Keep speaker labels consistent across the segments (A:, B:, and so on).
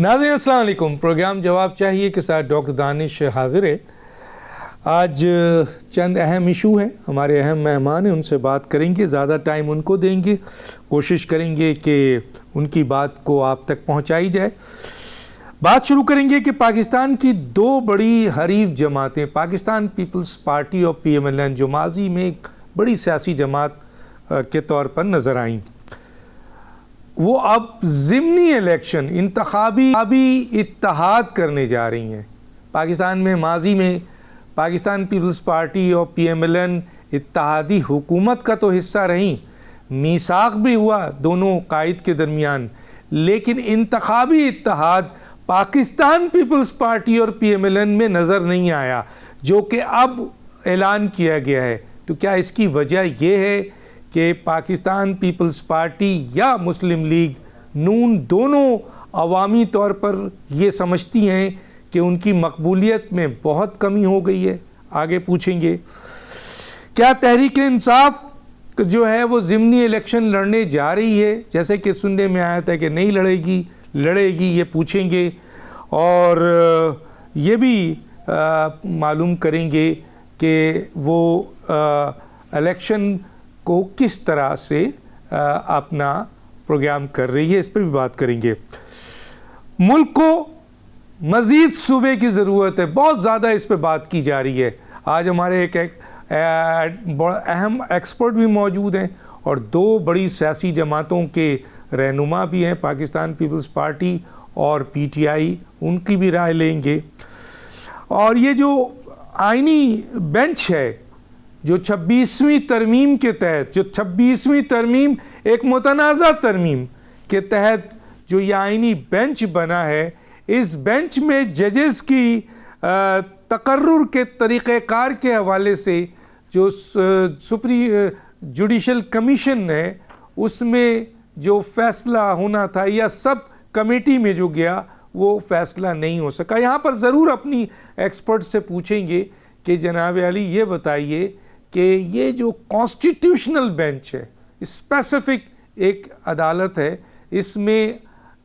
A: ناظرین السلام علیکم. پروگرام جواب چاہیے کے ساتھ ڈاکٹر دانش حاضر ہے. آج چند اہم ایشو ہیں, ہمارے اہم مہمان ہیں, ان سے بات کریں گے, زیادہ ٹائم ان کو دیں گے, کوشش کریں گے کہ ان کی بات کو آپ تک پہنچائی جائے. بات شروع کریں گے کہ پاکستان کی دو بڑی حریف جماعتیں, پاکستان پیپلز پارٹی اور PMLN, جو ماضی میں ایک بڑی سیاسی جماعت کے طور پر نظر آئیں, وہ اب ضمنی الیکشن انتخابی اتحاد کرنے جا رہی ہیں. پاکستان میں ماضی میں پاکستان پیپلز پارٹی اور PMLN اتحادی حکومت کا تو حصہ رہیں, میثاق بھی ہوا دونوں قائد کے درمیان, لیکن انتخابی اتحاد پاکستان پیپلز پارٹی اور PMLN میں نظر نہیں آیا, جو کہ اب اعلان کیا گیا ہے. تو کیا اس کی وجہ یہ ہے کہ پاکستان پیپلز پارٹی یا مسلم لیگ نون دونوں عوامی طور پر یہ سمجھتی ہیں کہ ان کی مقبولیت میں بہت کمی ہو گئی ہے؟ آگے پوچھیں گے. کیا تحریک انصاف جو ہے وہ ضمنی الیکشن لڑنے جا رہی ہے, جیسے کہ سننے میں آیا تھا کہ نہیں لڑے گی, یہ پوچھیں گے. اور یہ بھی معلوم کریں گے کہ وہ الیکشن کو کس طرح سے اپنا پروگرام کر رہی ہے, اس پہ بھی بات کریں گے. ملک کو مزید صوبے کی ضرورت ہے, بہت زیادہ اس پہ بات کی جا رہی ہے. آج ہمارے ایک اہم ایکسپرٹ بھی موجود ہیں اور دو بڑی سیاسی جماعتوں کے رہنما بھی ہیں, پاکستان پیپلز پارٹی اور PTI, ان کی بھی رائے لیں گے. اور یہ جو آئینی بینچ ہے, جو 26ویں ترمیم کے تحت, جو 26ویں ترمیم ایک متنازع ترمیم کے تحت جو یہ آئینی بینچ بنا ہے, اس بینچ میں ججز کی تقرر کے طریقہ کار کے حوالے سے جو جوڈیشل کمیشن ہے, اس میں جو فیصلہ ہونا تھا یا سب کمیٹی میں جو گیا وہ فیصلہ نہیں ہو سکا. یہاں پر ضرور اپنی ایکسپرٹ سے پوچھیں گے کہ جناب علی یہ بتائیے کہ یہ جو کانسٹیٹیوشنل بینچ ہے, اسپیسیفک ایک عدالت ہے, اس میں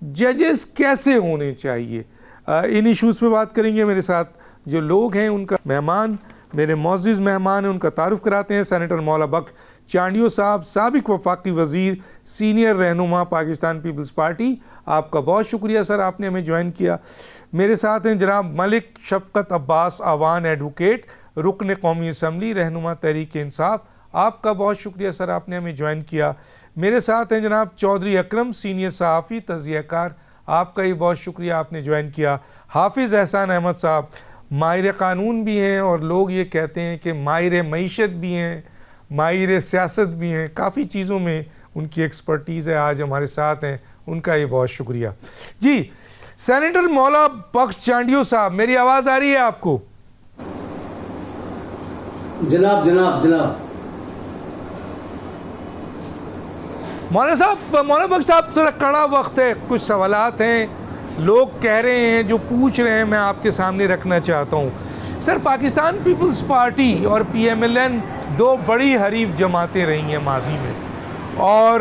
A: ججز کیسے ہونے چاہیے, ان ایشوز پہ بات کریں گے. میرے ساتھ جو لوگ ہیں, ان کا مہمان, میرے معزز مہمان ہیں, ان کا تعارف کراتے ہیں. سینیٹر مولا بخش چانڈیو صاحب, سابق وفاقی وزیر, سینئر رہنما پاکستان پیپلز پارٹی, آپ کا بہت شکریہ سر, آپ نے ہمیں جوائن کیا. میرے ساتھ ہیں جناب ملک شفقت عباس اعوان, ایڈوکیٹ, رکن قومی اسمبلی, رہنما تحریک انصاف, آپ کا بہت شکریہ سر, آپ نے ہمیں جوائن کیا. میرے ساتھ ہیں جناب چودھری اکرم, سینئر صحافی, تجزیہ کار, آپ کا ہی بہت شکریہ, آپ نے جوائن کیا. حافظ احسان احمد صاحب, ماہر قانون بھی ہیں اور لوگ یہ کہتے ہیں کہ ماہر معیشت بھی ہیں, ماہر سیاست بھی ہیں, کافی چیزوں میں ان کی ایکسپرٹیز ہے, آج ہمارے ساتھ ہیں, ان کا یہ بہت شکریہ. جی سینیٹر مولا بخش چانڈیو صاحب, میری آواز آ رہی ہے آپ کو؟
B: جناب
A: مولانا بخش صاحب, ذرا کڑا وقت ہے, کچھ سوالات ہیں, لوگ کہہ رہے ہیں, جو پوچھ رہے ہیں, میں آپ کے سامنے رکھنا چاہتا ہوں. سر, پاکستان پیپلز پارٹی اور PMLN دو بڑی حریف جماعتیں رہی ہیں ماضی میں, اور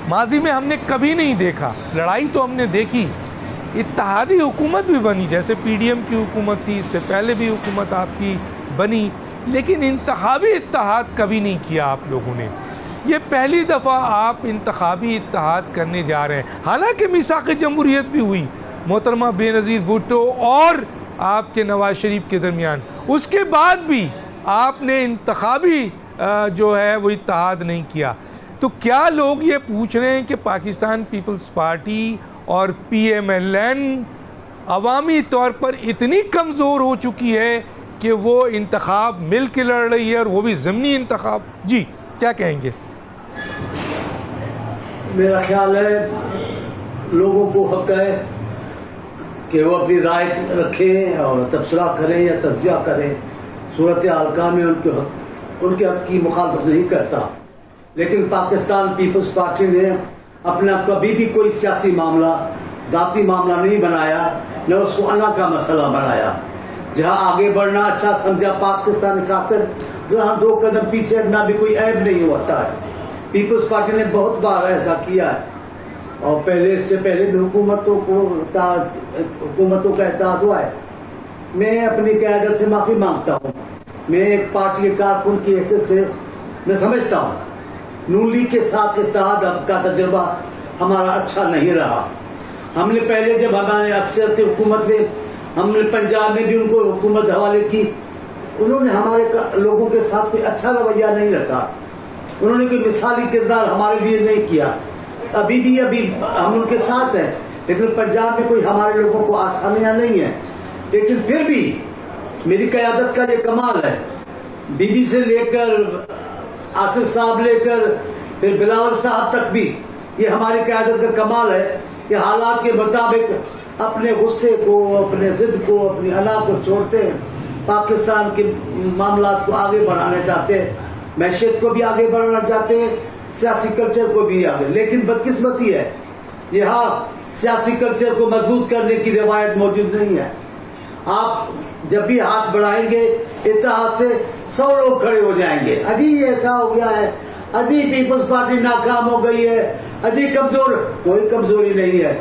A: ماضی میں ہم نے کبھی نہیں دیکھا, لڑائی تو ہم نے دیکھی, اتحادی حکومت بھی بنی, جیسے PDM کی حکومت تھی, اس سے پہلے بھی حکومت آپ کی بنی, لیکن انتخابی اتحاد کبھی نہیں کیا آپ لوگوں نے. یہ پہلی دفعہ آپ انتخابی اتحاد کرنے جا رہے ہیں. حالانکہ میثاق جمہوریت بھی ہوئی محترمہ بے نظیر بھٹو اور آپ کے نواز شریف کے درمیان, اس کے بعد بھی آپ نے انتخابی جو ہے وہ اتحاد نہیں کیا. تو کیا لوگ یہ پوچھ رہے ہیں کہ پاکستان پیپلز پارٹی اور PMLN عوامی طور پر اتنی کمزور ہو چکی ہے کہ وہ انتخاب مل کے لڑ رہی ہے, اور وہ بھی ضمنی انتخاب؟ جی کیا کہیں گے؟
B: میرا خیال ہے لوگوں کو حق ہے کہ وہ اپنی رائے رکھیں اور تبصرہ کریں یا تجزیہ کریں. صورتحال کا میں ان کے حق کی مخالفت نہیں کرتا, لیکن پاکستان پیپلز پارٹی نے اپنا کبھی بھی کوئی سیاسی معاملہ ذاتی معاملہ نہیں بنایا, نہ اس کو انا کا مسئلہ بنایا. جہاں آگے بڑھنا اچھا سمجھا پاکستان خاطر, جہاں دو قدم پیچھے ہٹنا بھی کوئی عیب نہیں ہوتا ہے. پیپلز پارٹی نے بہت بار ایسا کیا ہے اور پہلے اس سے پہلے بھی حکومتوں کا اتحاد ہوا ہے. میں اپنی قیادت سے معافی مانگتا ہوں. میں ایک پارٹی کے کارکن کی حیثیت سے میں سمجھتا ہوں نون لیگ کے ساتھ اتحاد کا تجربہ ہمارا اچھا نہیں رہا. ہم نے پہلے جب ہمارے اکثریت حکومت میں ہم نے پنجاب میں بھی ان کو حکومت حوالے کی, انہوں نے ہمارے لوگوں کے ساتھ کوئی اچھا رویہ نہیں رکھا. انہوں نے کوئی مثالی کردار ہمارے لیے نہیں کیا. ابھی ہم ان کے ساتھ ہیں, لیکن پنجاب میں کوئی ہمارے لوگوں کو آسانیاں نہیں ہیں. لیکن پھر بھی میری قیادت کا یہ کمال ہے, بی بی سے لے کر آصف صاحب لے کر پھر بلاول صاحب تک بھی یہ ہماری قیادت کا کمال ہے کہ حالات کے مطابق اپنے غصے کو, اپنے ضد کو, اپنی انا کو چھوڑتے ہیں, پاکستان کے معاملات کو آگے بڑھانا چاہتے ہیں, معیشت کو بھی آگے بڑھانا چاہتے ہیں, سیاسی کلچر کو بھی آگے. لیکن بدقسمتی ہے یہاں سیاسی کلچر کو مضبوط کرنے کی روایت موجود نہیں ہے. آپ جب بھی ہاتھ بڑھائیں گے اتحاد سے 100 لوگ کھڑے ہو جائیں گے, اجی ایسا ہو گیا ہے, اجی پیپلز پارٹی ناکام ہو گئی ہے, اجی کمزور. کوئی کمزوری نہیں ہے,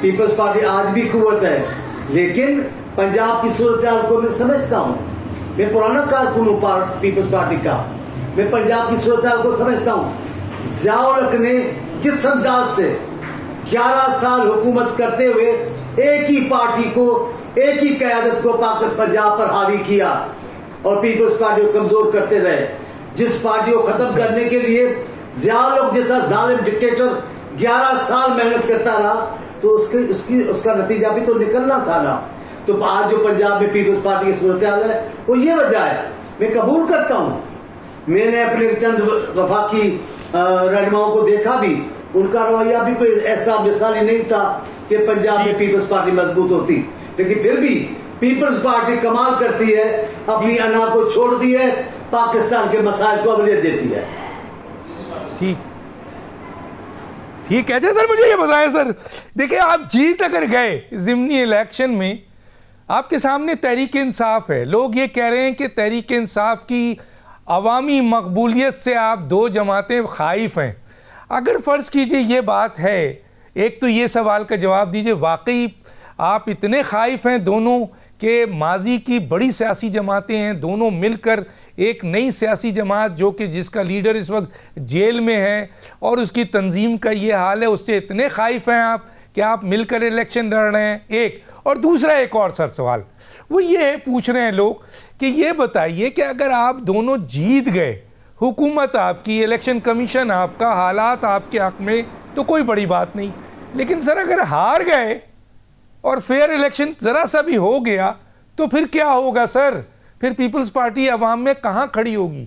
B: پیپلز پارٹی آج بھی قوت ہے. لیکن پنجاب کی صورتحال کو میں سمجھتا ہوں, میں پرانا کارکن ہوں پیپلز پارٹی کا, میں پنجاب کی صورتحال کو سمجھتا ہوں. ضیاء الحق نے کس انداز سے 11 سال حکومت کرتے ہوئے ایک ہی پارٹی کو, ایک ہی قیادت کو پنجاب پر حاوی کیا اور پیپلز پارٹی کو کمزور کرتے رہے. جس پارٹی کو ختم کرنے کے لیے ضیاء الحق جیسا ظالم ڈکٹیٹر 11 سال محنت کرتا رہا تو اس کا نتیجہ بھی تو نکلنا تھا نا. تو آج جو پنجاب میں پیپلز پارٹی کی صورتحال ہے وہ یہ وجہ ہے. میں قبول کرتا ہوں, میں نے اپنے چند وفاقی رہنماؤں کو دیکھا بھی, ان کا رویہ بھی کوئی ایسا مثالی نہیں تھا کہ پنجاب میں پیپلز پارٹی مضبوط ہوتی. لیکن پھر بھی پیپلز پارٹی کمال کرتی ہے, اپنی انا کو چھوڑتی ہے, پاکستان کے مسائل کو اولویت دیتی ہے.
A: ٹھیک ہے. اچھا سر مجھے یہ بتائیں سر, دیکھیں آپ جیت اگر گئے ضمنی الیکشن میں, آپ کے سامنے تحریک انصاف ہے, لوگ یہ کہہ رہے ہیں کہ تحریک انصاف کی عوامی مقبولیت سے آپ 2 جماعتیں خائف ہیں. اگر فرض کیجئے یہ بات ہے, ایک تو یہ سوال کا جواب دیجئے, واقعی آپ اتنے خائف ہیں دونوں کہ ماضی کی بڑی سیاسی جماعتیں ہیں, دونوں مل کر ایک نئی سیاسی جماعت جو کہ جس کا لیڈر اس وقت جیل میں ہے اور اس کی تنظیم کا یہ حال ہے, اس سے اتنے خائف ہیں آپ کہ آپ مل کر الیکشن لڑ رہے ہیں؟ ایک. اور دوسرا ایک اور سر سوال وہ یہ پوچھ رہے ہیں لوگ کہ یہ بتائیے کہ اگر آپ دونوں جیت گئے, حکومت آپ کی, الیکشن کمیشن آپ کا, حالات آپ کے حق میں, تو کوئی بڑی بات نہیں. لیکن سر اگر ہار گئے اور فیئر الیکشن ذرا سا بھی ہو گیا تو پھر کیا ہوگا سر؟ پھر پیپلز پارٹی عوام میں کہاں کھڑی ہوگی؟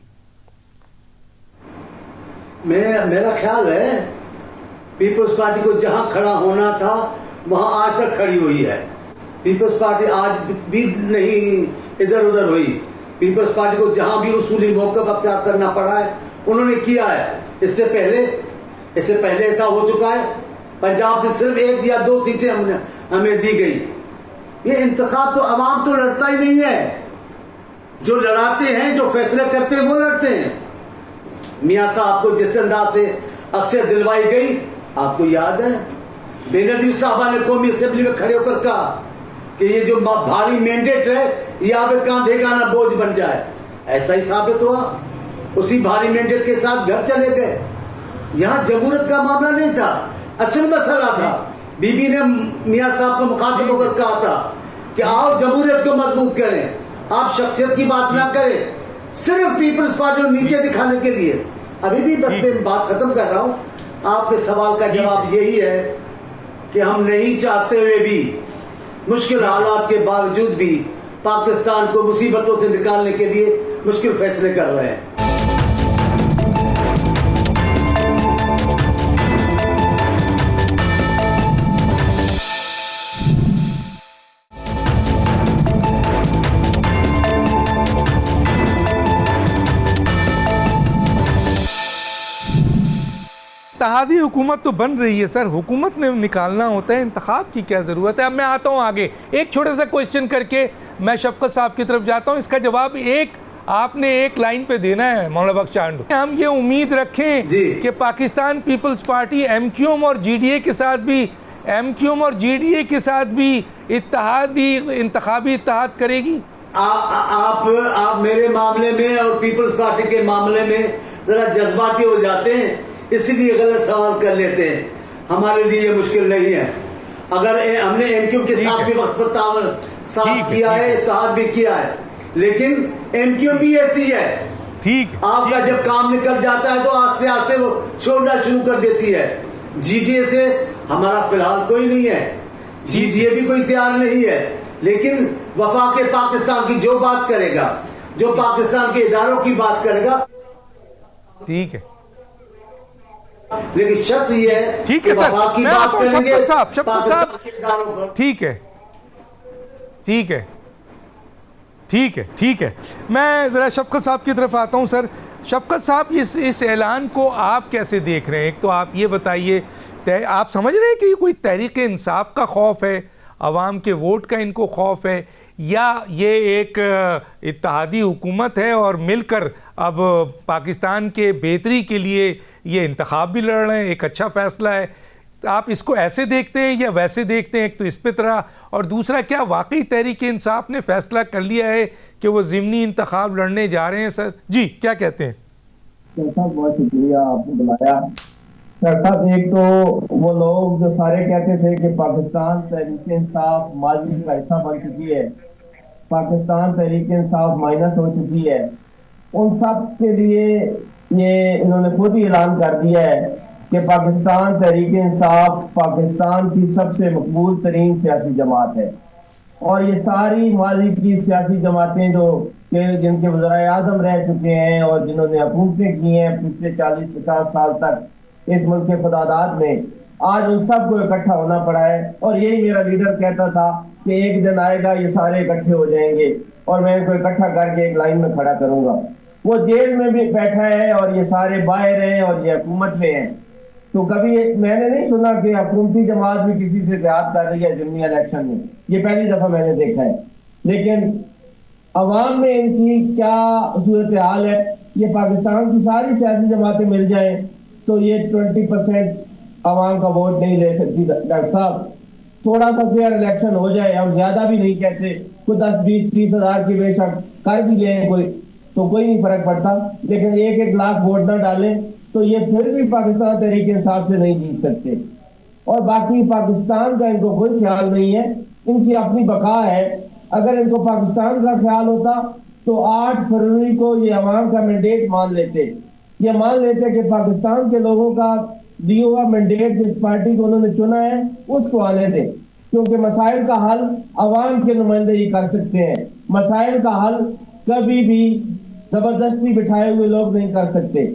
B: میرا خیال ہے پیپلز پارٹی کو جہاں کھڑا ہونا تھا وہاں آج تک کھڑی ہوئی ہے. پیپلز پارٹی آج بھی نہیں ادھر ادھر ہوئی. پیپلز پارٹی کو جہاں بھی اصولی موقف اختیار کرنا پڑا ہے انہوں نے کیا ہے. اس سے پہلے ایسا ہو چکا ہے, پنجاب سے صرف 1 یا 2 سیٹیں ہمیں دی گئی. یہ انتخاب تو عوام تو لڑتا ہی نہیں ہے, جو لڑاتے ہیں, جو فیصلے کرتے ہیں وہ لڑتے ہیں. میاں صاحب کو جس انداز سے اکثر دلوائی گئی آپ کو یاد ہے, بے نظیر صاحبہ نے قومی اسمبلی میں کھڑے ہو کر کہا کہ یہ جو بھاری مینڈیٹ ہے یہ آپ کاندھے کا نہ بوجھ بن جائے. ایسا ہی ثابت ہوا, اسی بھاری مینڈیٹ کے ساتھ گھر چلے گئے. یہاں جمہوریت کا معاملہ نہیں تھا, اصل مسئلہ تھا. بی بی نے میاں صاحب کو مخاطب ہو کر کہا تھا کہ آؤ جمہوریت کو مضبوط کریں, آپ شخصیت کی بات نہ کریں, صرف پیپلز پارٹی کو نیچے دکھانے کے لیے. ابھی بھی بس میں بات ختم کر رہا ہوں. آپ کے سوال کا جواب یہی ہے کہ ہم نہیں چاہتے ہوئے بھی, مشکل حالات کے باوجود بھی پاکستان کو مصیبتوں سے نکالنے کے لیے مشکل فیصلے کر رہے ہیں.
A: اتحادی حکومت تو بن رہی ہے سر, حکومت نے نکالنا ہوتا ہے, انتخاب کی کیا ضرورت ہے؟ اب میں آتا ہوں آگے, ایک چھوٹا سا کوشچن کر کے میں شفقت صاحب کی طرف جاتا ہوں. اس کا جواب ایک آپ نے ایک لائن پہ دینا ہے مولانا بخش چانڈو. ہم یہ امید رکھیں کہ Pakistan peoples party M Q M اور جی ڈی اے کے ساتھ بھی انتخابی اتحاد کرے گی.
B: آپ میرے معاملے میں اور پیپلز پارٹی کے معاملے میں ذرا جذباتی ہو جاتے ہیں, اسی لیے غلط سوال کر لیتے ہیں. ہمارے لیے یہ مشکل نہیں ہے. اگر ہم نے ایم کیو کے ساتھ بھی وقت پر ساتھ کیا ہے, اتحاد بھی کیا ہے, لیکن ایم کیو بھی ایسی ہے, آپ کا جب کام نکل جاتا ہے تو آستے آستے وہ چھوڑنا شروع کر دیتی ہے. جی ڈی اے سے ہمارا فی الحال کوئی نہیں ہے, جی ڈی اے بھی کوئی تیار نہیں ہے, لیکن وفاق پاکستان کی جو بات کرے گا, جو پاکستان کے اداروں کی بات کرے گا,
A: ٹھیک ہے,
B: لیکن شرط یہ ہے
A: ٹھیک ہے سر, میں آتا ہوں شفقت صاحب, ٹھیک ہے, میں ذرا شفقت صاحب کی طرف آتا ہوں. سر شفقت صاحب, اس اعلان کو آپ کیسے دیکھ رہے ہیں؟ ایک تو آپ یہ بتائیے, آپ سمجھ رہے ہیں کہ یہ کوئی تحریک انصاف کا خوف ہے, عوام کے ووٹ کا ان کو خوف ہے, یا یہ ایک اتحادی حکومت ہے اور مل کر اب پاکستان کے بہتری کے لیے یہ انتخاب بھی لڑ رہے ہیں, ایک اچھا فیصلہ ہے؟ آپ اس کو ایسے دیکھتے ہیں یا ویسے دیکھتے ہیں؟ ایک تو اس پہ طرح, اور دوسرا کیا واقعی تحریک انصاف نے فیصلہ کر لیا ہے کہ وہ ضمنی انتخاب لڑنے جا رہے ہیں؟ سر جی کیا کہتے ہیں؟
C: بہت شکریہ آپ نے بلایا. ڈاکٹر صاحب, ایک تو وہ لوگ جو سارے کہتے تھے کہ پاکستان تحریک انصاف ماضی کا حصہ بن چکی ہے, پاکستان تحریک انصاف مائنس ہو چکی ہے, ان سب کے لیے یہ انہوں نے خود ہی اعلان کر دیا ہے کہ پاکستان تحریک انصاف پاکستان کی سب سے مقبول ترین سیاسی جماعت ہے. اور یہ ساری ماضی کی سیاسی جماعتیں جو جن کے وزرائے اعظم رہ چکے ہیں اور جنہوں نے حکومتیں کی ہیں پچھلے 40-50 سال تک اس ملک کے قدادات میں, آج ان سب کو اکٹھا ہونا پڑا ہے. اور یہی میرا لیڈر کہتا تھا کہ ایک دن آئے گا یہ سارے اکٹھے ہو جائیں گے اور میں ان کو اکٹھا کر کے ایک لائن میں کھڑا کروں گا. وہ جیل میں بھی بیٹھا ہے اور یہ سارے باہر ہیں اور یہ حکومت میں ہیں. تو کبھی میں نے نہیں سنا کہ حکومتی جماعت بھی کسی سے اتحاد کر رہی ہے ضمنی الیکشن میں, یہ پہلی دفعہ میں نے دیکھا ہے. لیکن عوام میں ان کی کیا صورتحال ہے؟ یہ پاکستان کی ساری سیاسی جماعتیں مل جائیں تو یہ 20% عوام کا ووٹ نہیں لے سکتی. ڈاکٹر صاحب, تھوڑا سا فیئر الیکشن ہو جائے, ہم زیادہ بھی نہیں کہتے, کوئی 10-20-30 ہزار کی بے شک کر بھی لیں کوئی تو کوئی نہیں فرق پڑتا, لیکن 1-1 لاکھ ووٹ نہ ڈالیں تو یہ پھر بھی پاکستان تحریک انصاف سے نہیں جیت سکتے. اور باقی پاکستان کا ان کو کوئی خیال نہیں ہے, ان کی اپنی بقا ہے. اگر ان کو پاکستان کا خیال ہوتا تو 8 فروری کو یہ عوام کا مینڈیٹ مان لیتے, یہ مان لیتے کہ پاکستان کے لوگوں کا دیا ہوا مینڈیٹ جس پارٹی کو انہوں نے چنا ہے اس کو آنے دیں, کیونکہ مسائل کا حل عوام کے نمائندے ہی کر سکتے ہیں. مسائل کا حل کبھی بھی زبردستی بٹھائے ہوئے لوگ نہیں کر سکتے.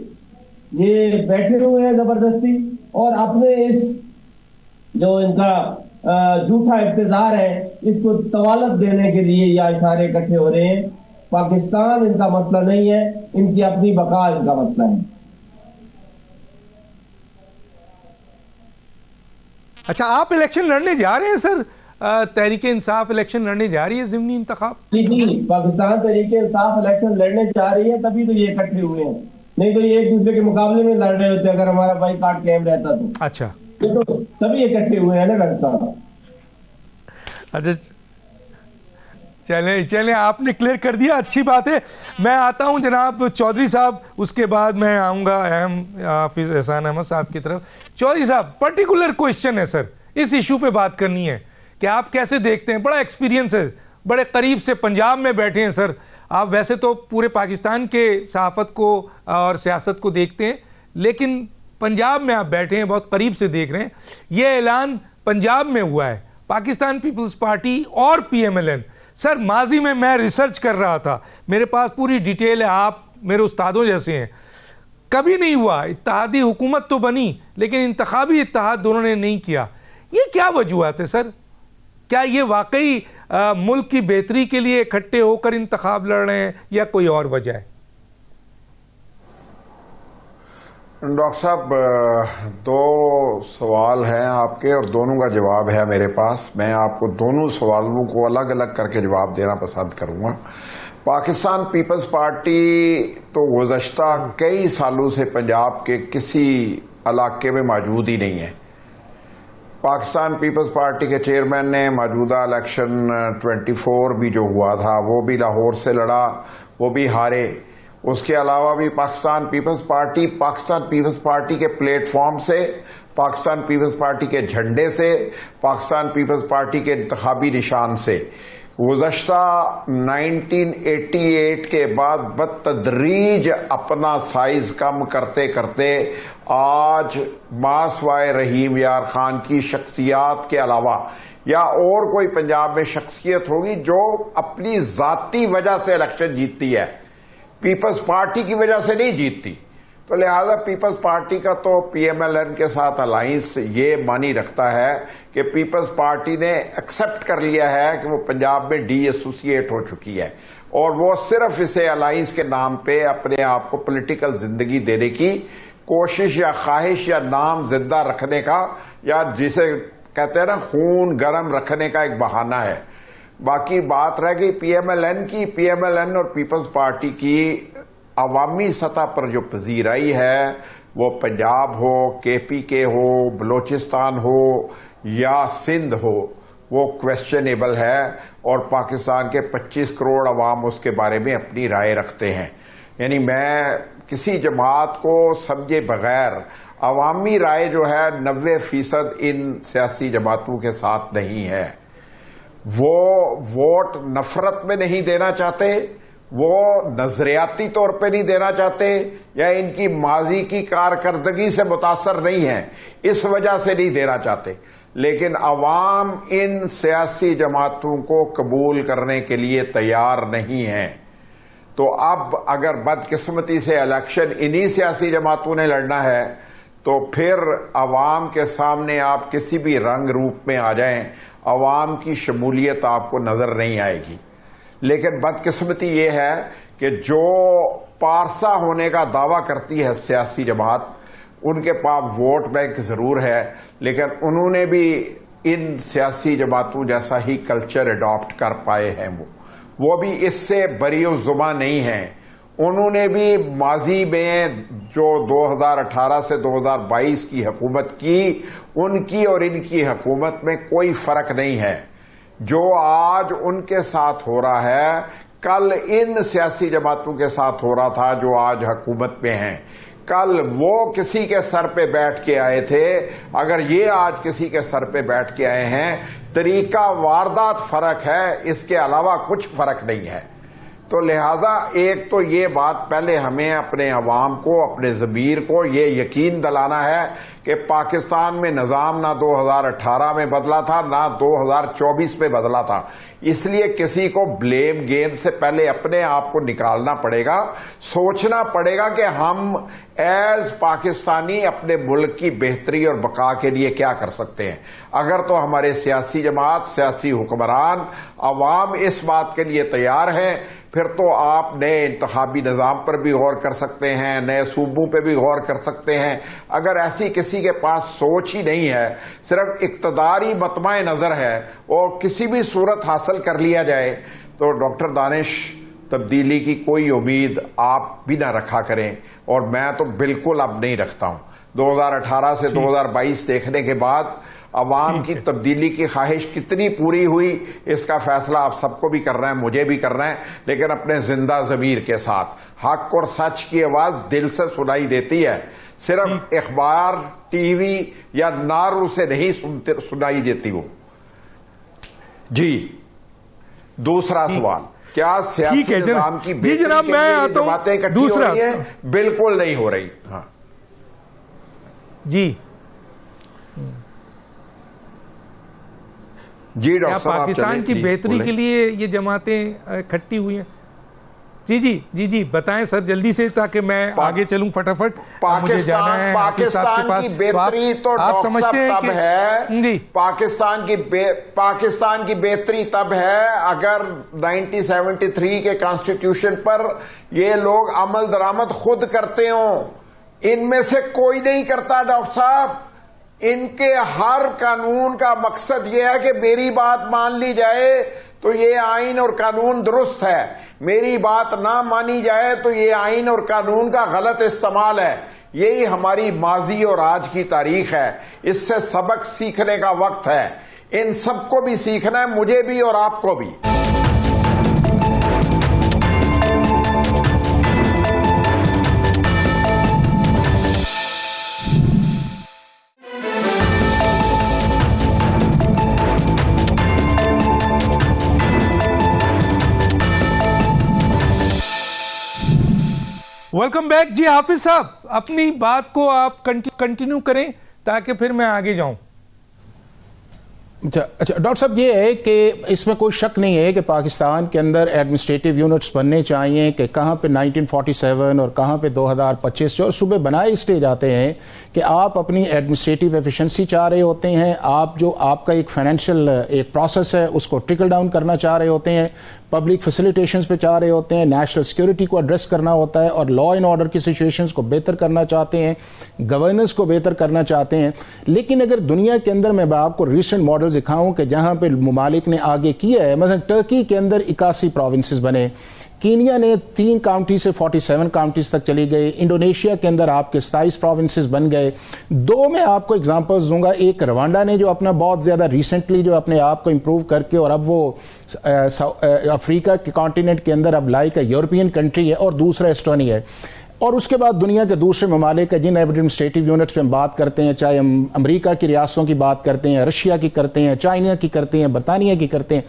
C: یہ بیٹھے ہوئے ہیں زبردستی اور اپنے اس جو ان کا جھوٹا اقتدار ہے اس کو طوالت دینے کے لیے یہ سارے اکٹھے ہو رہے ہیں. پاکستان ان کا مسئلہ نہیں ہے, ان کی اپنی بقا ان کا مسئلہ ہے.
A: اچھا, آپ الیکشن لڑنے جا رہے ہیں سر؟ تحریک انصاف الیکشن لڑنے جا رہی ہے ضمنی انتخاب؟
C: جی, پاکستان تحریک انصاف الیکشن لڑنے جا رہی ہے, تبھی تو یہ اکٹھے ہوئے ہیں, نہیں تو یہ ایک دوسرے کے مقابلے میں لڑ رہے ہوتے اگر ہمارا بائی کاٹ قائم رہتا تو.
A: اچھا,
C: تو تبھی اکٹھے ہوئے ہیں نا ڈاکٹر صاحب.
A: اچھا چلیں آپ نے کلیئر کر دیا, اچھی بات ہے. میں آتا ہوں جناب چودھری صاحب, اس کے بعد میں آؤں گا اہم حافظ احسان احمد صاحب کی طرف. چودھری صاحب, پرٹیکولر کوئسچن ہے سر, اس ایشو پہ بات کرنی ہے کہ آپ کیسے دیکھتے ہیں؟ بڑا ایکسپیرینس ہے, بڑے قریب سے پنجاب میں بیٹھے ہیں سر آپ. ویسے تو پورے پاکستان کے صحافت کو اور سیاست کو دیکھتے ہیں, لیکن پنجاب میں آپ بیٹھے ہیں, بہت قریب سے دیکھ رہے ہیں. یہ اعلان پنجاب میں ہوا ہے, پاکستان پیپلز پارٹی اور PMLN. سر ماضی میں ریسرچ کر رہا تھا, میرے پاس پوری ڈیٹیل ہے, آپ میرے استادوں جیسے ہیں. کبھی نہیں ہوا, اتحادی حکومت تو بنی لیکن انتخابی اتحاد دونوں نے نہیں کیا. یہ کیا وجوہات ہے سر؟ کیا یہ واقعی ملک کی بہتری کے لیے اکٹھے ہو کر انتخاب لڑ رہے ہیں یا کوئی اور وجہ ہے؟
D: ڈاکٹر صاحب, 2 سوال ہیں آپ کے اور دونوں کا جواب ہے میرے پاس. میں آپ کو دونوں سوالوں کو الگ الگ کر کے جواب دینا پسند کروں گا. پاکستان پیپلز پارٹی تو گزشتہ کئی سالوں سے پنجاب کے کسی علاقے میں موجود ہی نہیں ہے. پاکستان پیپلز پارٹی کے چیئرمین نے موجودہ الیکشن 24 بھی جو ہوا تھا وہ بھی لاہور سے لڑا, وہ بھی ہارے. اس کے علاوہ بھی پاکستان پیپلز پارٹی کے پلیٹ فارم سے, پاکستان پیپلز پارٹی کے جھنڈے سے, پاکستان پیپلز پارٹی کے انتخابی نشان سے گزشتہ 1988 کے بعد بتدریج اپنا سائز کم کرتے کرتے آج ماسوائے رحیم یار خان کی شخصیات کے علاوہ یا اور کوئی پنجاب میں شخصیت ہوگی جو اپنی ذاتی وجہ سے الیکشن جیتتی ہے, پیپلز پارٹی کی وجہ سے نہیں جیتتی. تو لہذا پیپلز پارٹی کا تو پی ایم ایل این کے ساتھ الائنس یہ معنی رکھتا ہے کہ پیپلز پارٹی نے ایکسپٹ کر لیا ہے کہ وہ پنجاب میں ڈی ایسوسیٹ ہو چکی ہے اور وہ صرف اسے الائنس کے نام پہ اپنے آپ کو پولیٹیکل زندگی دینے کی کوشش یا خواہش یا نام زندہ رکھنے کا یا جسے کہتے ہیں نا خون گرم رکھنے کا ایک بہانہ ہے. باقی بات رہ گئی پی ایم ایل این کی. پی ایم ایل این اور پیپلز پارٹی کی عوامی سطح پر جو پذیرائی ہے وہ پنجاب ہو, کے پی کے ہو, بلوچستان ہو یا سندھ ہو, وہ کویسچنیبل ہے اور پاکستان کے 25 کروڑ عوام اس کے بارے میں اپنی رائے رکھتے ہیں. یعنی میں کسی جماعت کو سمجھے بغیر عوامی رائے جو ہے 90% ان سیاسی جماعتوں کے ساتھ نہیں ہے. وہ ووٹ نفرت میں نہیں دینا چاہتے, وہ نظریاتی طور پہ نہیں دینا چاہتے یا ان کی ماضی کی کارکردگی سے متاثر نہیں ہیں اس وجہ سے نہیں دینا چاہتے, لیکن عوام ان سیاسی جماعتوں کو قبول کرنے کے لیے تیار نہیں ہیں. تو اب اگر بدقسمتی سے الیکشن انہی سیاسی جماعتوں نے لڑنا ہے تو پھر عوام کے سامنے آپ کسی بھی رنگ روپ میں آ جائیں, عوام کی شمولیت آپ کو نظر نہیں آئے گی. لیکن بدقسمتی یہ ہے کہ جو پارسا ہونے کا دعویٰ کرتی ہے سیاسی جماعت, ان کے پاس ووٹ بینک ضرور ہے لیکن انہوں نے بھی ان سیاسی جماعتوں جیسا ہی کلچر اڈاپٹ کر پائے ہیں. وہ بھی اس سے بری و زباں نہیں ہیں. انہوں نے بھی ماضی میں جو 2018 سے 2022 کی حکومت کی, ان کی اور ان کی حکومت میں کوئی فرق نہیں ہے. جو آج ان کے ساتھ ہو رہا ہے کل ان سیاسی جماعتوں کے ساتھ ہو رہا تھا جو آج حکومت میں ہیں. کل وہ کسی کے سر پہ بیٹھ کے آئے تھے, اگر یہ آج کسی کے سر پہ بیٹھ کے آئے ہیں. طریقہ واردات فرق ہے, اس کے علاوہ کچھ فرق نہیں ہے. تو لہذا ایک تو یہ بات پہلے ہمیں اپنے عوام کو, اپنے ضمیر کو یہ یقین دلانا ہے کہ پاکستان میں نظام نہ 2018 میں بدلا تھا نہ 2024 میں بدلا تھا. اس لیے کسی کو بلیم گیم سے پہلے اپنے آپ کو نکالنا پڑے گا, سوچنا پڑے گا کہ ہم ایز پاکستانی اپنے ملک کی بہتری اور بقا کے لیے کیا کر سکتے ہیں. اگر تو ہمارے سیاسی جماعت, سیاسی حکمران, عوام اس بات کے لیے تیار ہیں, پھر تو آپ نئے انتخابی نظام پر بھی غور کر سکتے ہیں, نئے صوبوں پہ بھی غور کر سکتے ہیں. اگر ایسی کسی کے پاس سوچ ہی نہیں ہے, صرف اقتداری مطمع نظر ہے اور کسی بھی صورت حاصل کر لیا جائے, تو ڈاکٹر دانش تبدیلی کی کوئی امید آپ بھی نہ رکھا کریں, اور میں تو بالکل اب نہیں رکھتا ہوں. 2018 سے 2022 دیکھنے کے بعد عوام کی تبدیلی کی خواہش کتنی پوری ہوئی اس کا فیصلہ آپ سب کو بھی کرنا ہے, مجھے بھی کرنا ہے, لیکن اپنے زندہ ضمیر کے ساتھ. حق اور سچ کی آواز دل سے سنائی دیتی ہے, صرف اخبار, ٹی وی یا نعروں سے نہیں سنائی دیتی. وہ جی دوسرا سوال, کیا سیاسی نظام کی بہتری کے لیے جماعتیں اکٹھی ہو رہی ہیں؟ بالکل نہیں ہو رہی. ہاں
A: جی
D: جی ڈاکٹر صاحب,
A: پاکستان کی بہتری کے لیے یہ جماعتیں اکٹھی ہوئی ہیں. جی بتائیں سر جلدی سے, تاکہ میں آگے چلوں فٹافٹ, مجھے جانا ہے
D: پاکستان کی بہتری تو
A: آپ سمجھتے ہیں
D: تب ہے, پاکستان کی بہتری تب ہے اگر 1973 کے کانسٹیٹیوشن پر یہ لوگ عمل درآمد خود کرتے ہوں. ان میں سے کوئی نہیں کرتا ڈاکٹر صاحب. ان کے ہر قانون کا مقصد یہ ہے کہ میری بات مان لی جائے تو یہ آئین اور قانون درست ہے. میری بات نہ مانی جائے تو یہ آئین اور قانون کا غلط استعمال ہے. یہی ہماری ماضی اور آج کی تاریخ ہے. اس سے سبق سیکھنے کا وقت ہے. ان سب کو بھی سیکھنا ہے, مجھے بھی اور آپ کو بھی.
A: Welcome back. جی حافظ صاحب, اپنی بات کو آپ کنٹینیو کریں تاکہ پھر میں آگے جاؤں.
E: اچھا ڈاکٹر صاحب, یہ ہے کہ اس میں کوئی شک نہیں ہے کہ پاکستان کے اندر ایڈمنسٹریٹو یونٹس بننے چاہیے کہ کہاں پہ 1947 اور کہاں پہ 2025 اور صوبے بنائے اس لیے جاتے ہیں کہ آپ اپنی ایڈمنسٹریٹو ایفیشنسی چاہ رہے ہوتے ہیں, آپ کا ایک فائنینشیل ایک پروسیس ہے اس کو ٹرکل ڈاؤن کرنا چاہ رہے ہوتے ہیں, پبلک فیسیلیٹیشنز پہ چاہ رہے ہوتے ہیں, نیشنل سیکیورٹی کو ایڈریس کرنا ہوتا ہے اور لا اینڈ آرڈر کی سچویشنز کو بہتر کرنا چاہتے ہیں, گورننس کو بہتر کرنا چاہتے ہیں. لیکن اگر دنیا کے اندر میں آپ کو ریسنٹ ماڈل دکھاؤں کہ جہاں پہ ممالک نے آگے کیا ہے, مثلا ٹرکی کے اندر 81 پروونسز بنے, کینیا نے 3 کاؤنٹی سے 47 کاؤنٹیز تک چلی گئی, انڈونیشیا کے اندر آپ کے 27 پروونسز بن گئے. 2 میں آپ کو اگزامپلز دوں گا. ایک روانڈا نے جو اپنا بہت زیادہ ریسنٹلی جو اپنے آپ کو امپروو کر کے اور اب وہ افریقہ کے کانٹیننٹ کے اندر اب لائک یورپین کنٹری ہے, اور دوسرا ایسٹونیا ہے. اور اس کے بعد دنیا کے دوسرے ممالک ہیں جن ایڈمنسٹریٹو یونٹس پہ ہم بات کرتے ہیں, چاہے ہم امریکہ کی ریاستوں کی بات کرتے ہیں, رشیا کی کرتے ہیں, چائنا کی کرتے ہیں, برطانیہ کی کرتے ہیں.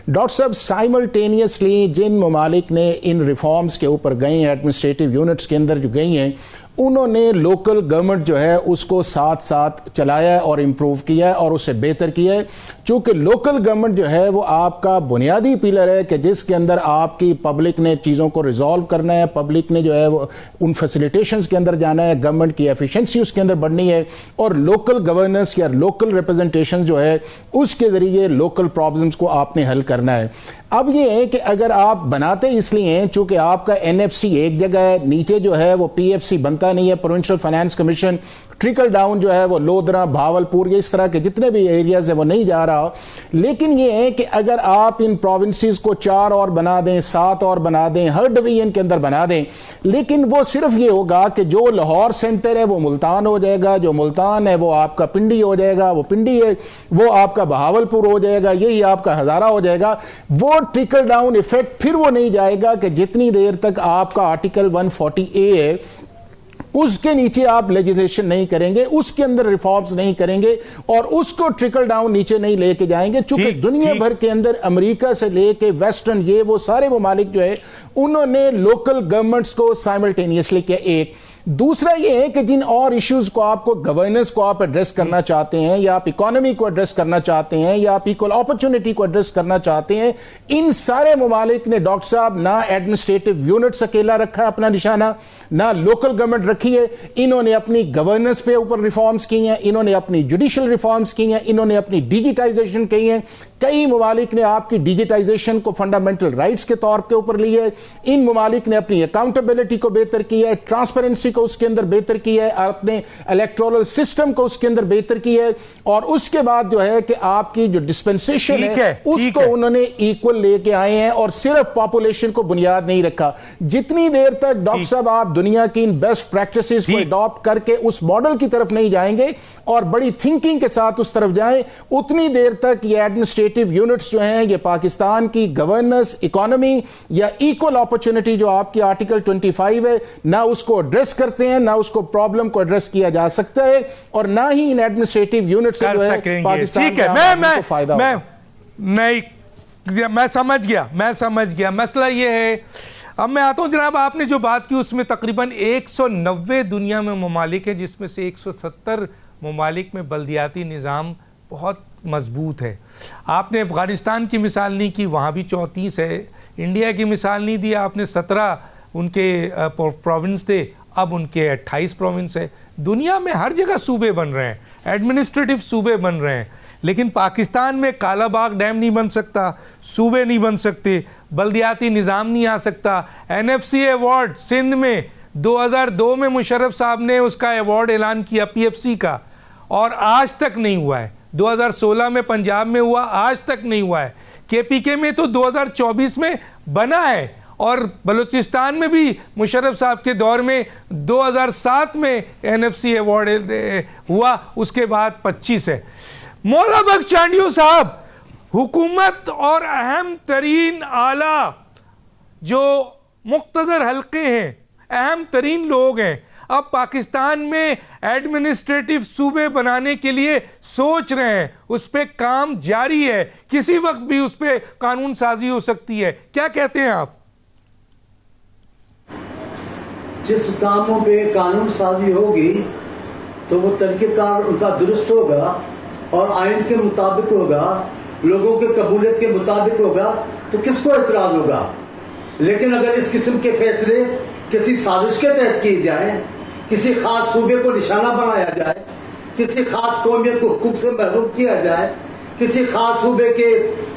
E: ڈاکٹر صاحب, سائملٹینیسلی جن ممالک نے ان ریفارمز کے اوپر گئے ہیں, ایڈمنسٹریٹو یونٹس کے اندر جو گئی ہیں, انہوں نے لوکل گورنمنٹ جو ہے اس کو ساتھ ساتھ چلایا ہے اور امپروو کیا ہے اور اسے بہتر کیا ہے. چونکہ لوکل گورنمنٹ جو ہے وہ آپ کا بنیادی پیلر ہے کہ جس کے اندر آپ کی پبلک نے چیزوں کو ریزالو کرنا ہے, پبلک نے جو ہے وہ ان فیسیلیٹیشنز کے اندر جانا ہے, گورنمنٹ کی ایفیشنسی اس کے اندر بڑھنی ہے, اور لوکل گورننس یا لوکل ریپرزنٹیشن جو ہے اس کے ذریعے لوکل پرابلمز کو آپ نے حل کرنا ہے. اب یہ ہے کہ اگر آپ بناتے اس لیے ہیں چونکہ آپ کا NFC ایک جگہ ہے, نیچے جو ہے وہ PFC بنتا نہیں ہے, provincial finance commission, trickle down جو ہے وہ لودھرا, بھاولپور, اس طرح کے جتنے بھی ایریاز ہیں وہ نہیں جا رہا. لیکن یہ ہے کہ اگر آپ ان پروونسز کو 4 اور بنا دیں, 7 اور بنا دیں, ہر ڈویژن کے اندر بنا دیں, لیکن وہ صرف یہ ہوگا کہ جو لاہور سینٹر ہے وہ ملتان ہو جائے گا, جو ملتان ہے وہ آپ کا پنڈی ہو جائے گا, وہ پنڈی ہے وہ آپ کا بہاولپور ہو جائے گا, یہی آپ کا ہزارہ ہو جائے گا. وہ ٹرکل ڈاؤن ایفیکٹ پھر وہ نہیں جائے گا کہ جتنی دیر تک آپ کا آرٹیکل 140A ہے اس کے نیچے آپ لیجسلیشن نہیں کریں گے, اس کے اندر ریفارمز نہیں کریں گے اور اس کو ٹرکل ڈاؤن نیچے نہیں لے کے جائیں گے. چونکہ دنیا بھر کے اندر امریکہ سے لے کے ویسٹرن یہ وہ سارے ممالک جو ہے انہوں نے لوکل گورنمنٹس کو سائملٹینیسلی کیا. ایک دوسرا یہ ہے کہ جن اور ایشوز کو آپ کو گورننس کو آپ ایڈریس کرنا چاہتے ہیں, یا آپ اکانومی کو ایڈریس کرنا چاہتے ہیں, یا آپ ایکول اپرچونٹی کو ایڈریس کرنا چاہتے ہیں, ان سارے ممالک نے ڈاکٹر صاحب نہ ایڈمنسٹریٹو یونٹس اکیلا رکھا ہے اپنا نشانہ, نہ لوکل گورنمنٹ رکھی ہے. انہوں نے اپنی گورننس پہ اوپر ریفارمز کی ہیں, انہوں نے اپنی جوڈیشل ریفارمز کی ہیں, انہوں نے اپنی ڈیجیٹائزیشن کی ہیں. کئی ممالک نے آپ کی ڈیجیٹائزیشن کو فنڈامنٹل رائٹس کے طور کے اوپر لی ہے. ان ممالک نے اپنی اکاؤنٹیبلٹی کو بہتر کیا ہے, ٹرانسپیرنسی کو اس کے اندر بہتر کیا ہے, اپنے الیکٹورل سسٹم کو اس کے اندر بہتر کیا ہے, اور اس کے بعد جو ہے کہ آپ کی جو ڈسپنسیشن ہے اس کو انہوں نے ایکول لے کے آئے ہیں, اور صرف پاپولیشن کو بنیاد نہیں رکھا. جتنی دیر تک ڈاکٹر صاحب آپ دنیا کی ان بیسٹ پریکٹسز کو اڈاپٹ کر کے اس ماڈل کی طرف نہیں جائیں گے اور بڑی تھنکنگ کے ساتھ اس طرف جائیں, اتنی دیر تک یہ ایڈمنسٹریٹو یونٹس جو ہیں یہ پاکستان کی گورننس, اکانومی یا ایکول اپرچونٹی جو آپ کی آرٹیکل 25 ہے, نہ اس کو ایڈریس کرتے ہیں, نہ اس کو پرابلم کو ایڈریس کیا جا سکتا ہے, اور نہ ہی ان ایڈمنسٹریٹو یونٹ سے جو ہے پاکستان کے عوام کو فائدہ ہوگا.
A: میں سمجھ گیا. مسئلہ یہ ہے, اب میں آتا ہوں جناب, آپ نے جو بات کی اس میں تقریباً 190 دنیا میں ممالک ہیں جس میں سے 170 ممالک میں بلدیاتی نظام بہت مضبوط ہے. آپ نے افغانستان کی مثال نہیں کی, وہاں بھی 34 ہے. انڈیا کی مثال نہیں دی آپ نے, 17 ان کے پروونس تھے, اب ان کے 28 پروونس ہے. دنیا میں ہر جگہ صوبے بن رہے ہیں, ایڈمنسٹریٹو صوبے بن رہے ہیں, لیکن پاکستان میں کالا باغ ڈیم نہیں بن سکتا, صوبے نہیں بن سکتے, بلدیاتی نظام نہیں آ سکتا. NFC ایوارڈ سندھ میں 2002 میں مشرف صاحب نے اس کا ایوارڈ اعلان کیا PFC کا, اور آج تک نہیں ہوا ہے. 2016 میں پنجاب میں ہوا, آج تک نہیں ہوا ہے. KPK میں تو 2024 میں بنا ہے, اور بلوچستان میں بھی مشرف صاحب کے دور میں 2007 میں NFC ایوارڈ ہوا, اس کے بعد 25 ہے. مولا بخش چانڈیو صاحب, حکومت اور اہم ترین اعلیٰ جو مقتدر حلقے ہیں, اہم ترین لوگ ہیں, اب پاکستان میں ایڈمنسٹریٹو صوبے بنانے کے لیے سوچ رہے ہیں, اس پہ کام جاری ہے, کسی وقت بھی اس پہ قانون سازی ہو سکتی ہے. کیا کہتے ہیں آپ؟
B: جس کاموں پہ قانون سازی ہوگی تو وہ طریقہ کار ان کا درست ہوگا اور آئین کے مطابق ہوگا, لوگوں کے قبولیت کے مطابق ہوگا, تو کس کو اعتراض ہوگا. لیکن اگر اس قسم کے فیصلے کسی سازش کے تحت کیے جائیں, کسی خاص صوبے کو نشانہ بنایا جائے, کسی خاص قومیت کو حقوق سے محروم کیا جائے, کسی خاص صوبے کے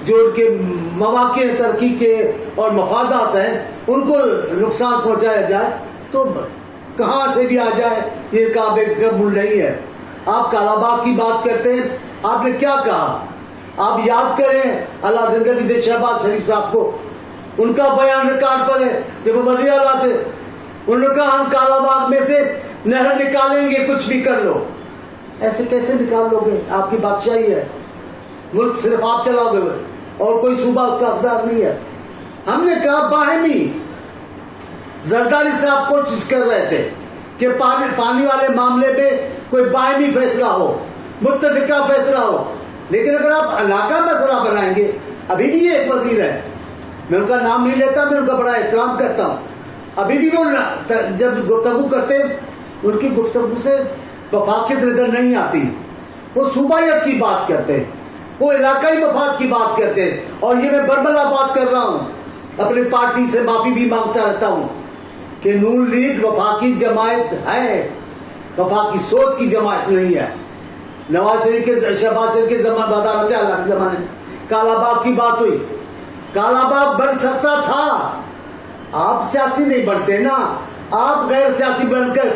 B: جو ان کے مواقع ترقی کے اور مفادات ہیں ان کو نقصان پہنچایا جائے, تو کہاں سے بھی آ جائے یہ قابل قبول نہیں ہے. آپ کالا باغ کی بات کرتے ہیں, آپ نے کیا کہا؟ آپ یاد کریں اللہ زندگی دے شہباز شریف صاحب کو, ان کا بیان ریکارڈ پر ہے کہ وہ وزیر اعلیٰ تھے, انہوں نے کہا ہم کالا باغ میں سے نہر نکالیں گے, کچھ بھی کر لو. ایسے کیسے نکال لو گے؟ آپ کی بادشاہی ہے, ملک صرف آپ چلاؤ گے اور کوئی صوبہ اس کا حقدار نہیں ہے. ہم نے کہا باہمی, زرداری صاحب کوشش کر رہے تھے کہ پانی والے معاملے میں کوئی باہمی فیصلہ ہو, متفقہ فیصلہ ہو, لیکن اگر آپ علاقہ مسئلہ بنائیں گے, ابھی بھی یہ ایک وزیر ہے, میں ان کا نام نہیں لیتا, میں ان کا بڑا احترام کرتا ہوں, ابھی بھی وہ جب گفتگو کرتے ان کی گفتگو سے وفاقیت نظر نہیں آتی, وہ صوبائیت کی بات کرتے ہیں, وہ علاقائی مفاد کی بات کرتے ہیں. اور یہ میں بربلا بات کر رہا ہوں, اپنی پارٹی سے معافی بھی مانگتا رہتا ہوں کہ نون لیگ وفاقی جماعت ہے, وفاقی سوچ کی جماعت نہیں ہے. نواز شریف کے شہباز شریف کے بدارت اللہ کے زمانے میں کالا باغ کی بات ہوئی, کالا باغ بن سکتا تھا. آپ سیاسی نہیں بنتے نا, آپ غیر سیاسی بن کر,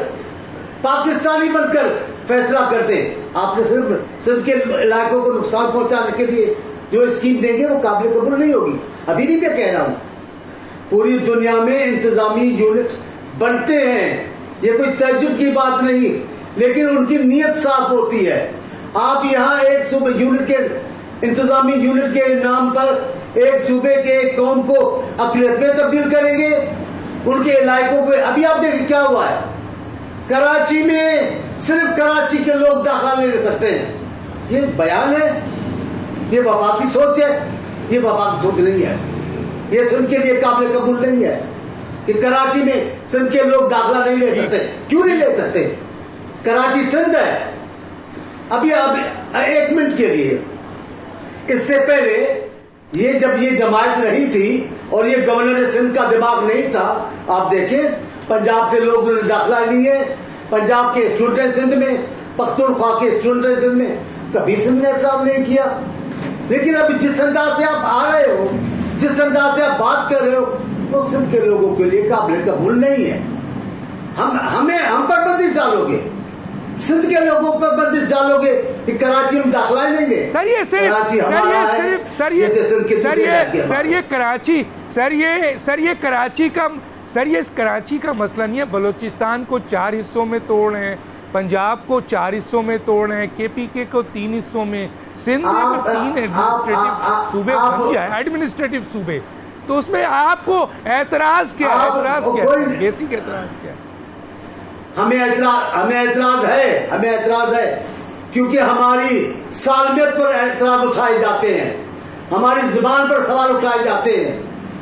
B: پاکستانی بن کر فیصلہ کرتے. آپ نے صرف سندھ کے علاقوں کو نقصان پہنچانے کے لیے جو اسکیم دیں گے وہ قابل قبول نہیں ہوگی. ابھی بھی میں کہہ رہا ہوں, پوری دنیا میں انتظامی یونٹ بنتے ہیں, یہ کوئی تعجب کی بات نہیں, لیکن ان کی نیت صاف ہوتی ہے. آپ یہاں ایک صوبے یونٹ کے انتظامی یونٹ کے نام پر ایک صوبے کے ایک قوم کو اقلیت میں تبدیل کریں گے, ان کے علاقوں کو. ابھی آپ دیکھیں کیا ہوا ہے, کراچی میں صرف کراچی کے لوگ داخلہ نہیں لے سکتے ہیں. یہ بیان ہے, یہ وفاقی سوچ ہے, یہ وفاقی سوچ نہیں ہے, یہ سندھ کے لیے قابل قبول نہیں ہے کہ کراچی میں سندھ کے لوگ داخلہ نہیں لے سکتے. کیوں نہیں لے سکتے؟ کراچی سندھ ہے. ابھی ایک منٹ کے لیے, اس سے پہلے یہ جب یہ جماعت رہی تھی اور یہ گورنر سندھ کا دماغ نہیں تھا, آپ دیکھیں پنجاب سے لوگ داخلہ لیے, پنجاب کے اسٹوڈنٹ سندھ میں, پختونخوا کے اسٹوڈنٹ سندھ میں, کبھی سندھ نے اعتراض نہیں کیا. لیکن ابھی جس انداز سے آپ آ رہے ہو, جس انداز سے آپ بات کر رہے ہو, وہ سندھ کے لوگوں کے لیے قابل قبول نہیں ہے. ہم پر بندش ڈالو گے, سندھ کے لوگوں پر بندش ڈالو گے کہ کراچی میں داخلہ نہیں لیں گے.
A: کراچی کا مسئلہ نہیں ہے. بلوچستان کو 4 حصوں میں توڑ رہے ہیں, پنجاب کو 4 حصوں میں توڑ رہے ہیں, KPK کو 3 حصوں میں, سندھ میں 3 ایڈمنسٹریٹو صوبے بن جائے, ایڈمنسٹریٹو صوبے, تو اس میں آپ کو اعتراض کیا ہے؟ اعتراض کیا ہے؟ بیسک اعتراض کیا ہے؟
B: ہمیں اعتراض ہے کیونکہ ہماری سالمیت پر اعتراض اٹھائے جاتے ہیں, ہماری زبان پر سوال اٹھائے جاتے ہیں,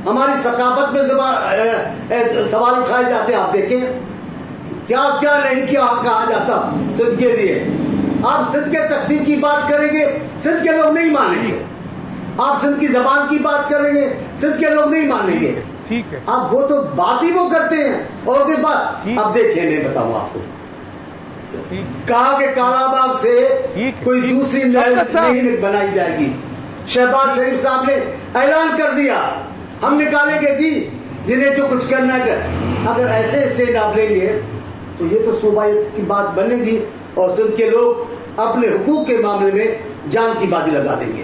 B: ہماری ثقافت میں سوال اٹھائے جاتے ہیں. آپ دیکھیں کیا کیا نہیں کیا کہا جاتا سندھ کے لیے. آپ سندھ کے تقسیم کی بات کریں گے, سندھ کے لوگ نہیں مانیں گے. آپ سندھ کی زبان کی بات کریں گے, سندھ کے لوگ نہیں مانیں گے.
A: ٹھیک ہے,
B: اب وہ تو بات ہی وہ کرتے ہیں. اور کے بعد اب دیکھیں, میں بتاؤں آپ کو, کہا کہ کالا باغ سے کوئی دوسری نہر نہیں بنائی جائے گی. شہباز شریف صاحب نے اعلان کر دیا ہم نکالیں گے جی, جنہیں جو کچھ کرنا ہے کر. اگر ایسے اسٹینڈ آپ لیں گے تو یہ تو صوبائیت کی بات بنے گی اور سندھ کے لوگ اپنے حقوق کے معاملے میں جان کی بازی لگا دیں گے.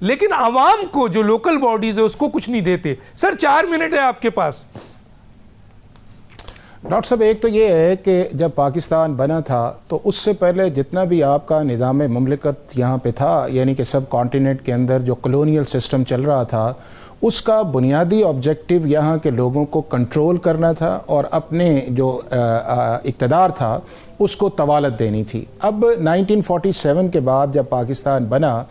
A: لیکن عوام کو جو لوکل باڈیز ہے اس کو کچھ نہیں دیتے. سر 4 منٹ ہے آپ کے پاس.
E: ڈاکٹر صاحب ایک تو یہ ہے کہ جب پاکستان بنا تھا تو اس سے پہلے جتنا بھی آپ کا نظام مملکت یہاں پہ تھا, یعنی کہ سب کانٹیننٹ کے اندر جو کلونیل سسٹم چل رہا تھا, اس کا بنیادی آبجیکٹو یہاں کے لوگوں کو کنٹرول کرنا تھا اور اپنے جو اقتدار تھا اس کو طوالت دینی تھی. اب 1947 کے بعد جب پاکستان بنا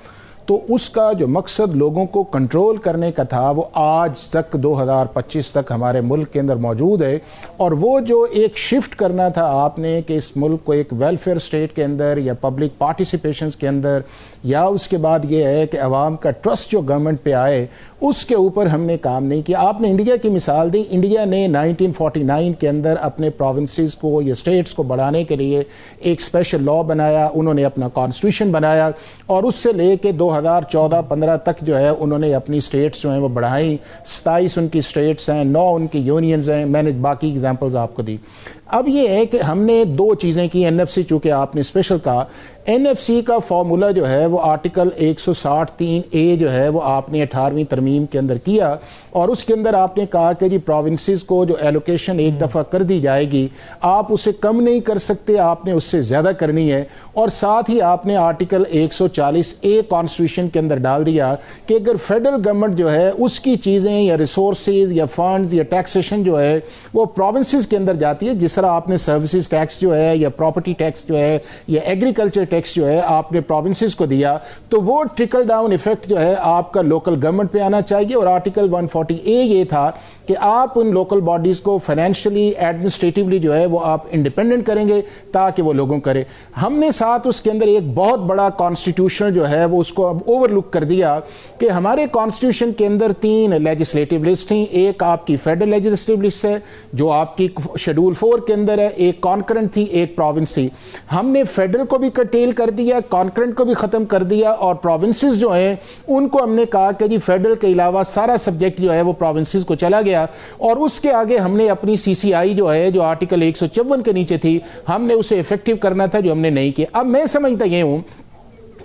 E: تو اس کا جو مقصد لوگوں کو کنٹرول کرنے کا تھا وہ آج تک 2025 تک ہمارے ملک کے اندر موجود ہے. اور وہ جو ایک شفٹ کرنا تھا آپ نے کہ اس ملک کو ایک ویلفیئر اسٹیٹ کے اندر یا پبلک پارٹیسپیشنز کے اندر, یا اس کے بعد یہ ہے کہ عوام کا ٹرسٹ جو گورنمنٹ پہ آئے, اس کے اوپر ہم نے کام نہیں کیا. آپ نے انڈیا کی مثال دی. انڈیا نے 1949 کے اندر اپنے پروونسز کو یا اسٹیٹس کو بڑھانے کے لیے ایک اسپیشل لا بنایا, انہوں نے اپنا کانسٹیٹیوشن بنایا, اور اس سے لے کے 2014-15 تک جو ہے انہوں نے اپنی اسٹیٹس جو ہیں وہ بڑھائیں. 27 ان کی اسٹیٹس ہیں, 9 ان کی یونینز ہیں. میں نے باقی اگزامپلز آپ کو دی. اب یہ ہے کہ ہم نے 2 چیزیں کی. NFC چونکہ آپ نے اسپیشل کہا, NFC کا فارمولا جو ہے وہ آرٹیکل 163A جو ہے وہ آپ نے 18ویں ترمیم کے اندر کیا, اور اس کے اندر آپ نے کہا کہ جی پروونسز کو جو ایلوکیشن ایک دفعہ کر دی جائے گی, آپ اسے کم نہیں کر سکتے, آپ نے اس سے زیادہ کرنی ہے. اور ساتھ ہی آپ نے آرٹیکل 140A کانسٹیٹیوشن کے اندر ڈال دیا کہ اگر فیڈرل گورنمنٹ جو ہے اس کی چیزیں یا ریسورسز یا فنڈز یا ٹیکسیشن جو ہے وہ پروونسز کے اندر جاتی ہے, جس طرح آپ نے سروسز ٹیکس جو ہے یا پراپرٹی ٹیکس جو ہے یا ایگریکلچر ٹیکس جو ہے آپ نے پروونسز کو دیا, تو وہ ٹرکل ڈاؤن ایفیکٹ جو ہے آپ کا لوکل گورنمنٹ پہ آنا چاہیے. اور آرٹیکل 140A یہ تھا کہ آپ ان لوکل باڈیز کو فائنینشلی ایڈمنسٹریٹیولی جو ہے وہ آپ انڈیپینڈنٹ کریں گے تاکہ وہ لوگوں کرے. ہم نے ساتھ اس کے اندر ایک بہت بڑا کانسٹیٹیوشن جو ہے وہ اس کو اب اوور لک کر دیا کہ ہمارے کانسٹیٹیوشن کے اندر 3 لیجسلیٹو لسٹ تھیں. ایک آپ کی فیڈرل لیجسلیٹو لسٹ ہے جو آپ کی شیڈول 4 کے اندر ہے, ایک کانکرنٹ تھی, ایک پروونس تھی. ہم نے فیڈرل کو بھی کرٹیل کر دیا, کانکرنٹ کو بھی ختم کر دیا, اور پروونسز جو ہیں ان کو ہم نے کہا کہ جی فیڈرل کے علاوہ سارا سبجیکٹ جو ہے وہ پروونسز کو چلا گیا. اور اس کے آگے ہم نے اپنی CCI جو ہے جو آرٹیکل 154 کے نیچے تھی, ہم نے اسے ایفیکٹو کرنا تھا, جو ہم نے نہیں کیا. اب میں سمجھتا یہ ہوں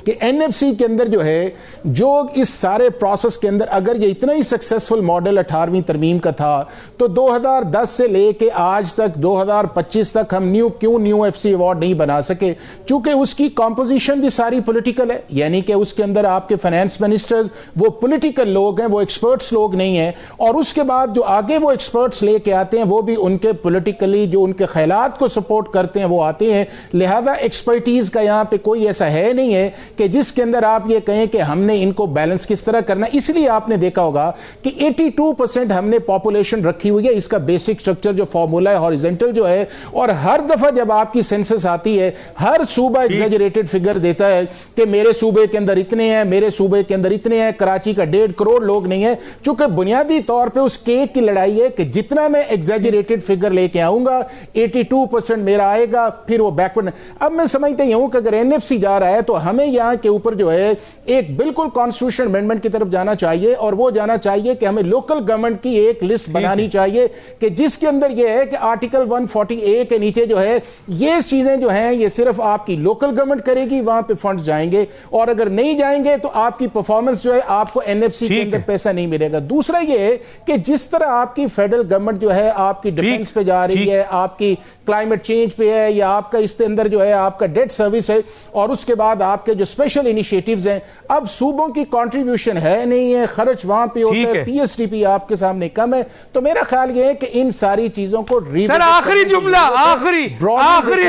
E: کہ NFC کے اندر جو ہے جو اس سارے پروسیس کے اندر اگر یہ اتنا ہی سکسیسفل ماڈل 18ویں ترمیم کا تھا تو 2010 سے لے کے آج تک 2025 تک ہم کیوں نیو FC ایوارڈ نہیں بنا سکے, چونکہ اس کی کمپوزیشن بھی ساری پولیٹیکل ہے. یعنی کہ اس کے اندر آپ کے فائنانس منسٹرز وہ پولیٹیکل لوگ ہیں, وہ ایکسپرٹس لوگ نہیں ہیں. اور اس کے بعد جو آگے وہ ایکسپرٹس لے کے آتے ہیں وہ بھی ان کے پولیٹیکلی جو ان کے خیالات کو سپورٹ کرتے ہیں وہ آتے ہیں. لہذا ایکسپرٹیز کا یہاں پہ کوئی ایسا ہے نہیں ہے کہ جس کے اندر آپ یہ کہیں کہ ہم نے ان کو بیلنس کس طرح کرنا. اس لیے آپ نے دیکھا ہوگا کہ 82% ہم نے پاپولیشن رکھی ہوئی ہے. اس کا بیسک سٹرکچر جو فارمولا ہے ہاریزنٹل جو ہے, اور ہر دفعہ جب آپ کی سینسس آتی ہے ہر صوبہ ایگزیجریٹڈ فگر دیتا ہے کہ میرے صوبے کے اندر اتنے ہیں, میرے صوبے کے اندر اتنے ہیں. کراچی کا 1.5 کروڑ لوگ نہیں ہیں, چونکہ بنیادی طور پہ اس کیک کی لڑائی ہے کہ جتنا میں ایگزیجریٹڈ فگر لے کے آؤں گا 82% میرا آئے گا, پھر وہ بیکورڈ. اب میں سمجھتا ہوں کہ اگر NFC جا رہا ہے تو ہمیں یہاں کے اوپر جو ہے ایک بالکل کانسٹیٹیوشن امینڈمنٹ کی طرف جانا چاہیے, اور وہ جانا چاہیے کہ ہمیں لوکل گورنمنٹ کی ایک لسٹ بنانی چاہیے کہ جس کے اندر یہ ہے کہ آرٹیکل 140A کے نیچے جو ہے یہ چیزیں جو ہیں یہ صرف آپ کی لوکل گورنمنٹ کرے گی, وہاں پہ فنڈز جائیں گے, اور اگر نہیں جائیں گے تو آپ کی پرفارمنس جو ہے آپ کو NFC کے اندر پیسہ نہیں ملے گا. دوسرا یہ ہے کہ جس طرح آپ کی فیڈرل گورنمنٹ جو ہے آپ کی ڈیفنس پہ جا رہی ہے, آپ کی کلائمیٹ چینج پہ ہے, یا آپ کا اس کے اندر جو ہے آپ کا ڈیٹ سروس ہے, اور اس کے بعد آپ کے جو اسپیشل انیشیٹیوز ہیں, اب صوبوں کی کنٹریبیوشن ہے نہیں ہے, خرچ وہاں پہ ہوتا ہے, PSDP آپ کے سامنے کم ہے. تو میرا خیال یہ ہے کہ ان ساری چیزوں کو
A: سر آخری جملہ آخری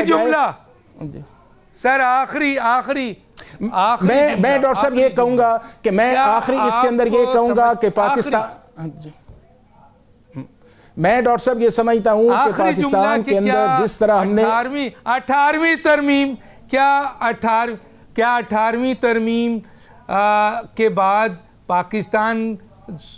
A: جملہ سر آخری
E: میں ڈاکٹر صاحب یہ کہوں گا کہ میں آخری اس کے اندر یہ کہوں گا کہ پاکستان, میں ڈاکٹر صاحب یہ سمجھتا ہوں کہ پاکستان کے اندر جس طرح ہم نے
A: 18ویں ترمیم کیا 18ویں ترمیم کے بعد پاکستان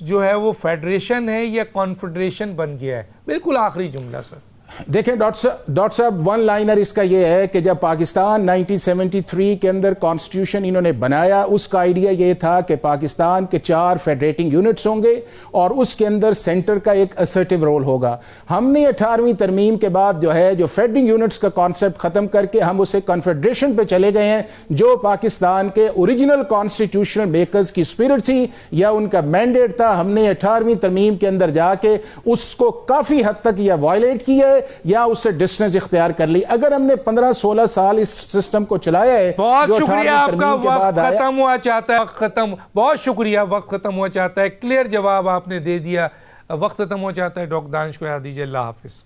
A: جو ہے وہ فیڈریشن ہے یا کانفیڈریشن بن گیا ہے؟ بالکل آخری جملہ سر.
E: دیکھیں ڈاکٹر صاحب ون لائنر اس کا یہ ہے کہ جب پاکستان 1973 کے اندر کانسٹیٹیوشن انہوں نے بنایا، اس کا آئیڈیا یہ تھا کہ پاکستان کے 4 فیڈریٹنگ یونٹس ہوں گے اور اس کے اندر سینٹر کا ایک اسرٹیو رول ہوگا۔ ہم نے 18ویں ترمیم کے بعد جو فیڈرنگ یونٹس کا کانسیپٹ ختم کر کے ہم اسے کنفیڈریشن پہ چلے گئے ہیں، جو پاکستان کے اوریجنل کانسٹیٹیوشنل میکرز کی اسپرٹ تھی یا ان کا مینڈیٹ تھا۔ ہم نے 18ویں ترمیم کے اندر جا کے اس کو کافی حد تک یا وائلیٹ کیا ہے یا اس سے ڈسٹنس اختیار کر لی۔ اگر ہم نے 15-16 سال اس سسٹم کو چلایا ہے،
A: بہت شکریہ، آپ کا وقت ختم ہوا چاہتا ہے، بہت شکریہ، وقت ختم ہوا چاہتا ہے، کلیئر جواب آپ نے دے دیا، وقت ختم ہوا چاہتا ہے۔ ڈاکٹر دانش کو یاد دیجیے، اللہ حافظ۔